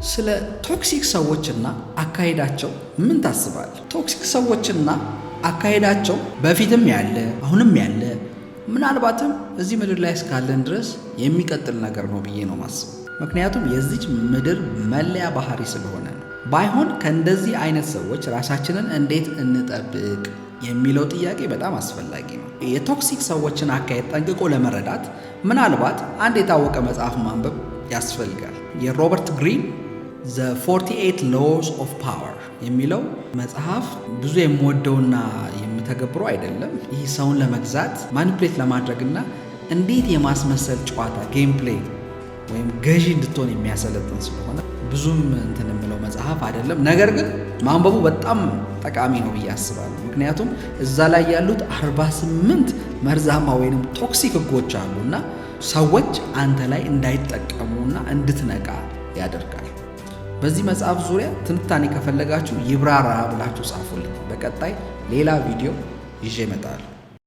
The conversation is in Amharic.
ስለ ቶክሲክ ሰዎችና አካሄዳቸው ምን ታስባለህ? ቶክሲክ ሰዎችና አካሄዳቸው በፊትም ያለ አሁንም ያለ ምናልባትም እዚህ ምድር ላይ እስካለን ድረስ የሚቀጥል ነገር ነው ብዬ ነው ማስበው። ምክንያቱም የዚች ምድር መለያ ባህሪ ስለሆነ ነው። ባይሆን ከእንደዚህ አይነት ሰዎች ራሳችንን እንዴት እንጠብቅ የሚለው ጥያቄ በጣም አስፈላጊ ነው። የቶክሲክ ሰዎችን አካሄድ ጠንቅቆ ለመረዳት ምናልባት አንድ የታወቀ መጽሐፍ ማንበብ ያስፈልጋል። የሮበርት ግሪን The 48 Laws of Power የሚለው መጽሐፍ ብዙ የምወደውና የምተገብረው አይደለም። ይህ ሰውን ለመግዛት ማኒፕሌት ለማድረግና እንዴት የማስመሰል ጨዋታ ጌም ፕሌይ ወይም ገዢ እንድትሆን የሚያሰለጥን ስለሆነ ብዙም እንትን የምለው መጽሐፍ አይደለም። ነገር ግን ማንበቡ በጣም ጠቃሚ ነው ብዬ አስባለሁ። ምክንያቱም እዛ ላይ ያሉት 48 መርዛማ ወይንም ቶክሲክ ህጎች አሉና ሰዎች አንተ ላይ እንዳይጠቀሙና እንድትነቃ ያደርጋል። በዚህ መጽሐፍ ዙሪያ ትንታኔ ከፈለጋችሁ ይብራራ ብላችሁ ጻፉልኝ። በቀጣይ ሌላ ቪዲዮ ይዤ እመጣለሁ።